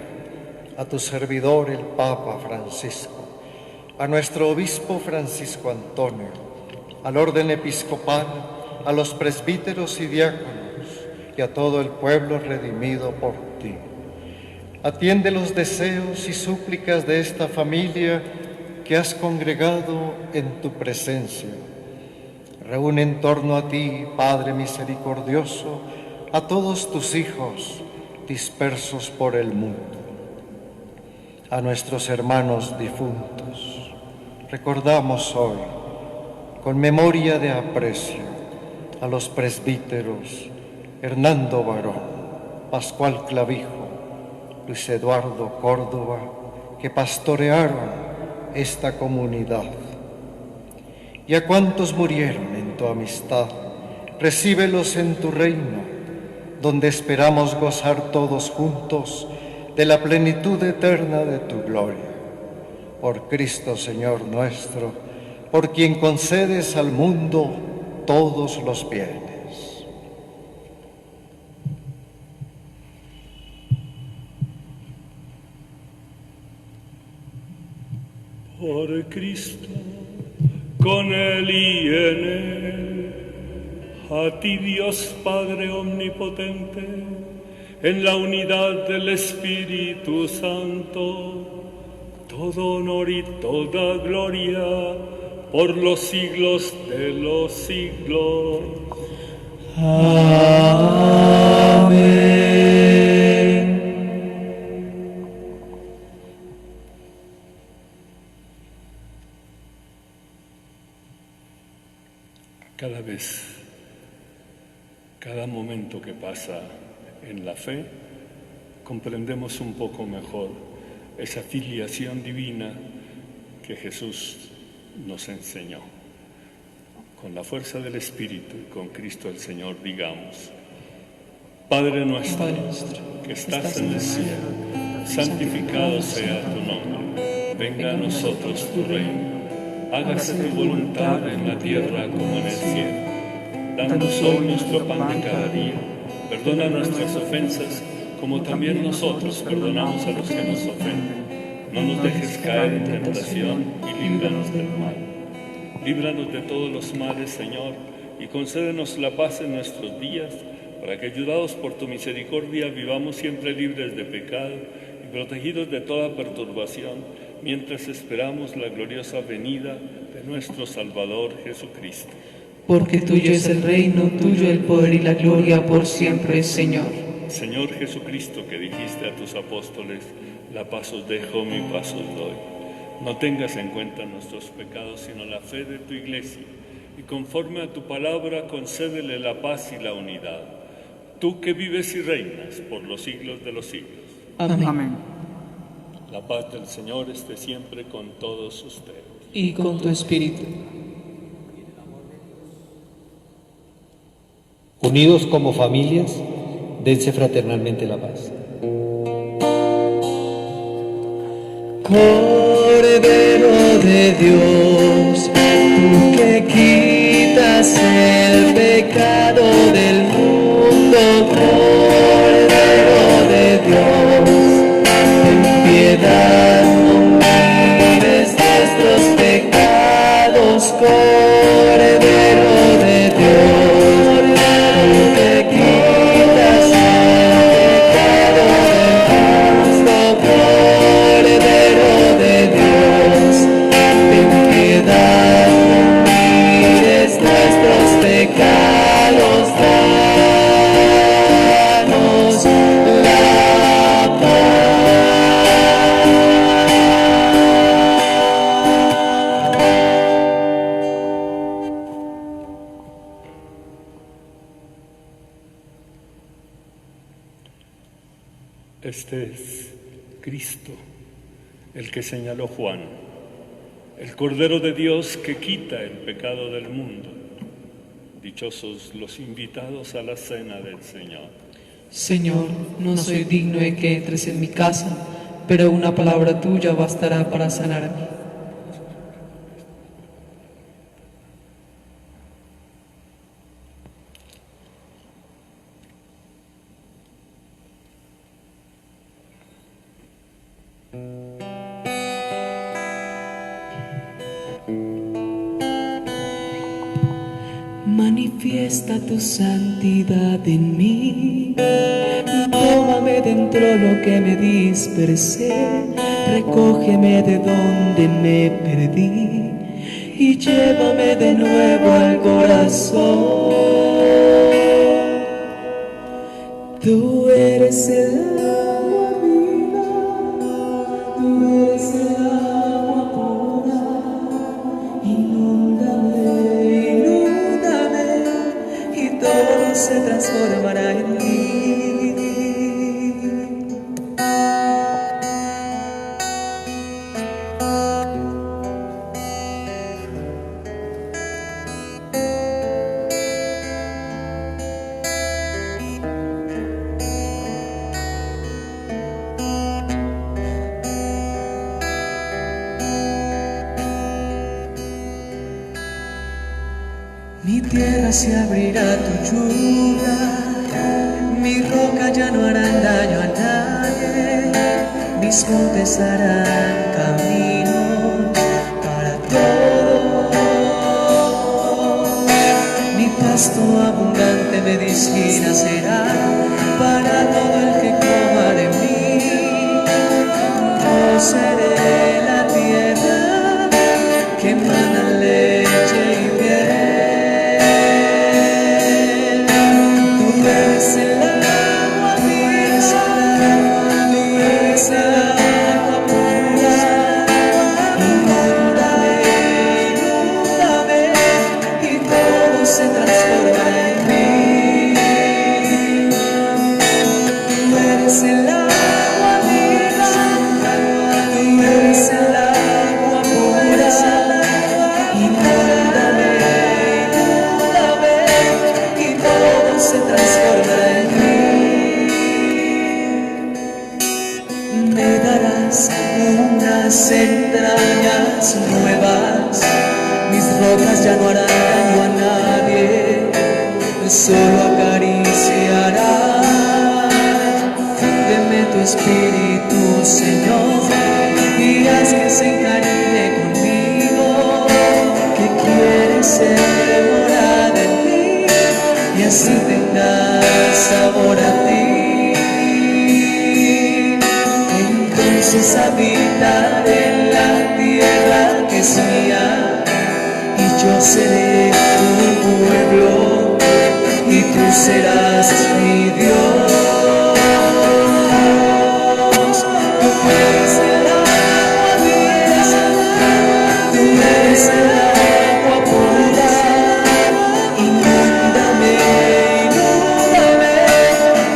a tu servidor el Papa Francisco, a nuestro Obispo Francisco Antonio, al orden episcopal, a los presbíteros y diáconos y a todo el pueblo redimido por ti. Atiende los deseos y súplicas de esta familia que has congregado en tu presencia. Reúne en torno a ti, Padre misericordioso, a todos tus hijos dispersos por el mundo. A nuestros hermanos difuntos recordamos hoy, con memoria de aprecio, a los presbíteros Hernando Barón, Pascual Clavijo, Luis Eduardo Córdoba, que pastorearon esta comunidad. Y a cuantos murieron en tu amistad, recíbelos en tu reino, donde esperamos gozar todos juntos de la plenitud eterna de tu gloria. Por Cristo Señor nuestro, por quien concedes al mundo todos los bienes. Por Cristo, con Él y en Él, a ti Dios Padre Omnipotente, en la unidad del Espíritu Santo, todo honor y toda gloria por los siglos de los siglos. Amén. Cada vez, cada momento que pasa en la fe, comprendemos un poco mejor esa filiación divina que Jesús nos enseñó. Con la fuerza del Espíritu y con Cristo el Señor digamos: Padre nuestro, que estás en el cielo, santificado sea tu nombre. Venga a nosotros tu reino. Hágase tu voluntad en la tierra como en el cielo. Danos hoy nuestro pan de cada día. Perdona nuestras ofensas, como también nosotros perdonamos a los que nos ofenden. No nos dejes caer en tentación y líbranos del mal. Líbranos de todos los males, Señor, y concédenos la paz en nuestros días, para que, ayudados por tu misericordia, vivamos siempre libres de pecado y protegidos de toda perturbación, mientras esperamos la gloriosa venida de nuestro Salvador Jesucristo. Porque tuyo es el reino, tuyo el poder y la gloria por siempre, Señor. Señor Jesucristo, que dijiste a tus apóstoles: la paz os dejo, mi paz os doy. No tengas en cuenta nuestros pecados, sino la fe de tu Iglesia, y conforme a tu palabra concédele la paz y la unidad. Tú que vives y reinas por los siglos de los siglos. Amén. La paz del Señor esté siempre con todos ustedes. Y con tu espíritu. Unidos como familias, dense fraternalmente la paz. Cordero de Dios, tú que quitas el pecado del mundo, Cordero de Dios, ten piedad, no mires nuestros pecados, Cordero de Dios, tú que quitas el pecado del mundo, Cordero de Dios, ten piedad, no mires nuestros pecados, danos la paz. Este es Cristo, el que señaló Juan, el Cordero de Dios que quita el pecado del mundo. Dichosos los invitados a la cena del Señor. Señor, no soy digno de que entres en mi casa, pero una palabra tuya bastará para sanarme. Manifiesta tu santidad en mí, tómame dentro lo que me dispersé, recógeme de donde me perdí y llévame de nuevo al corazón. Tú eres el agua viva, tú eres el agua pura, inúndame, y todo se transformará en ti. Mi tierra se abrirá tu lluvia, mi roca ya no hará daño a nadie, mis montes harán camino para todos. Mi pasto abundante medicina será para todo el que coma de mí. Yo seré la así tenga sabor a ti. Entonces habitaré en la tierra que es mía, y yo seré tu pueblo, y tú serás mi Dios. Tú eres el agua vida, tú eres el agua pura. Inúndame, inúndame,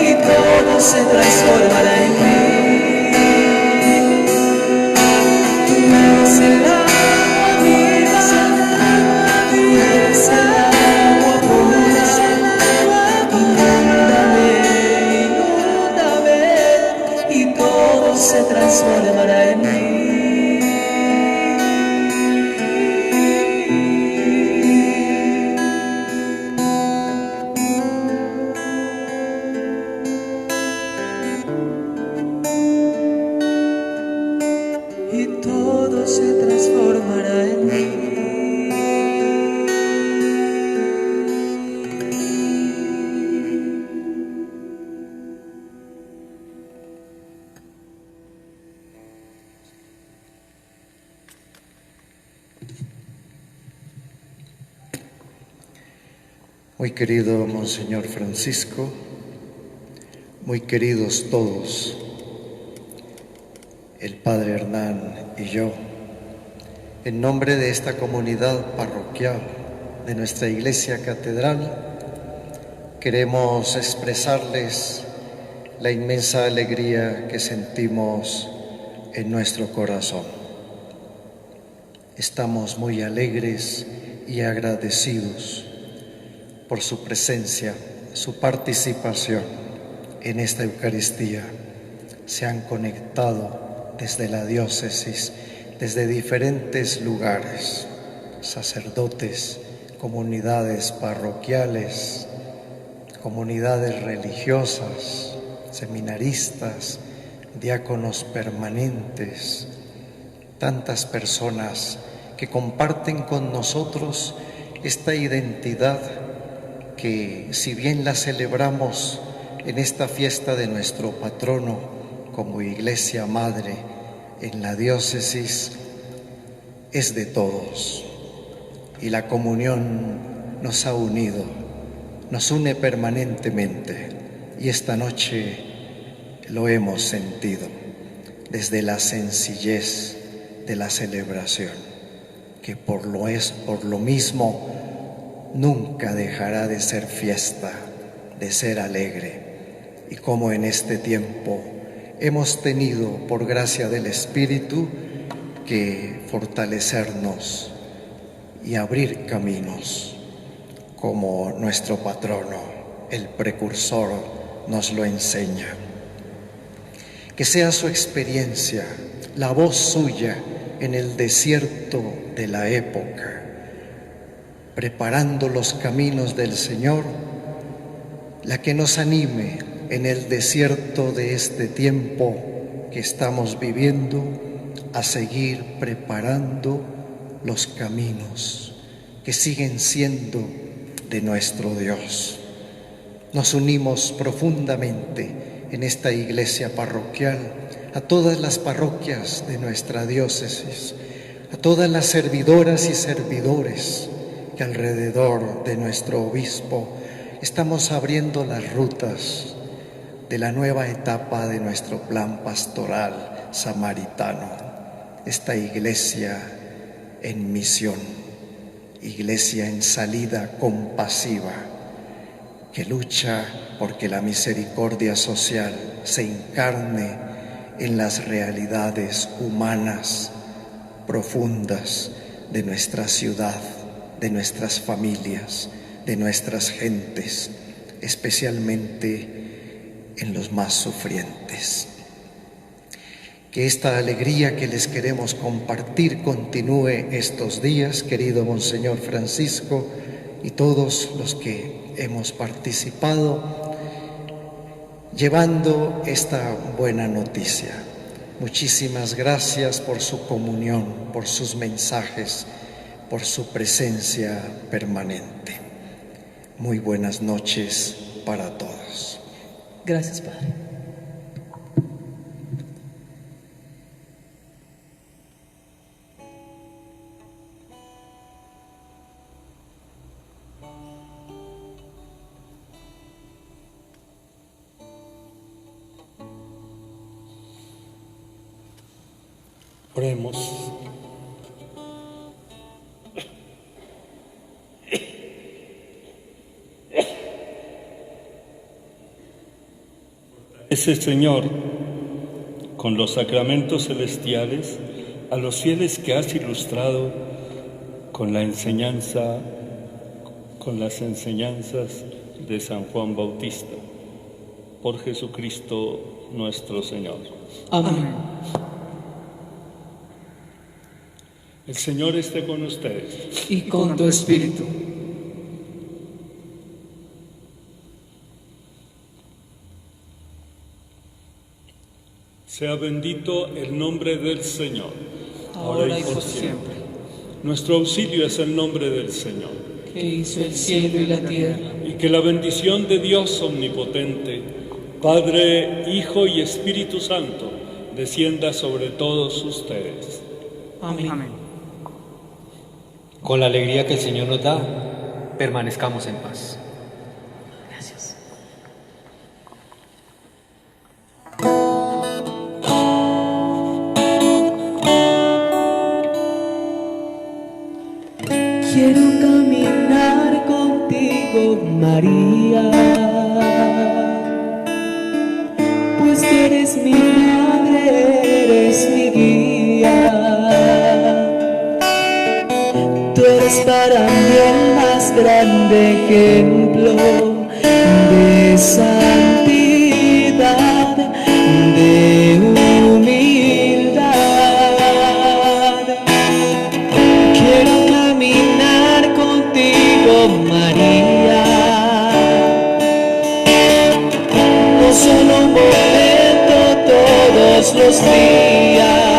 y todo se transformará en mí. Tú eres el agua vida, tú eres el agua pura. Inúndame, inúndame, y todo se transformará en mí. Y todo se transformará en mí. Muy querido Monseñor Francisco, muy queridos todos, el Padre Hernán y yo, en nombre de esta comunidad parroquial de nuestra Iglesia Catedral, queremos expresarles la inmensa alegría que sentimos en nuestro corazón. Estamos muy alegres y agradecidos por su presencia, su participación en esta Eucaristía. Se han conectado desde la diócesis, desde diferentes lugares, sacerdotes, comunidades parroquiales, comunidades religiosas, seminaristas, diáconos permanentes, tantas personas que comparten con nosotros esta identidad que, si bien la celebramos en esta fiesta de nuestro patrono como Iglesia Madre en la diócesis, es de todos. Y la comunión nos ha unido, nos une permanentemente, y esta noche lo hemos sentido desde la sencillez de la celebración, que por lo mismo nunca dejará de ser fiesta, de ser alegre. Y como en este tiempo hemos tenido, por gracia del Espíritu, que fortalecernos y abrir caminos, como nuestro patrono, el precursor, nos lo enseña. Que sea su experiencia, la voz suya en el desierto de la época, preparando los caminos del Señor, la que nos anime en el desierto de este tiempo que estamos viviendo a seguir preparando los caminos que siguen siendo de nuestro Dios. Nos unimos profundamente en esta iglesia parroquial a todas las parroquias de nuestra diócesis, a todas las servidoras y servidores que alrededor de nuestro obispo estamos abriendo las rutas de la nueva etapa de nuestro plan pastoral samaritano. Esta iglesia en misión, iglesia en salida compasiva, que lucha porque la misericordia social se encarne en las realidades humanas profundas de nuestra ciudad, de nuestras familias, de nuestras gentes, especialmente en los más sufrientes. Que esta alegría que les queremos compartir continúe estos días, querido Monseñor Francisco, y todos los que hemos participado llevando esta buena noticia. Muchísimas gracias por su comunión, por sus mensajes, por su presencia permanente. Muy buenas noches para todos. Gracias, Padre. Oremos. Ese Señor, con los sacramentos celestiales, a los fieles que has ilustrado con las enseñanzas de San Juan Bautista, por Jesucristo nuestro Señor. Amén. El Señor esté con ustedes. Y con tu espíritu. Sea bendito el nombre del Señor, Ahora y por siempre. Nuestro auxilio es el nombre del Señor. Que hizo el cielo y la tierra. Y que la bendición de Dios omnipotente, Padre, Hijo y Espíritu Santo, descienda sobre todos ustedes. Amén. Con la alegría que el Señor nos da, permanezcamos en paz. Gracias. Quiero caminar contigo, María, pues tú eres mi madre, eres mi guía. Tú eres para mí el más grande ejemplo de santidad, de humildad. Quiero caminar contigo, María, no solo un momento, todos los días.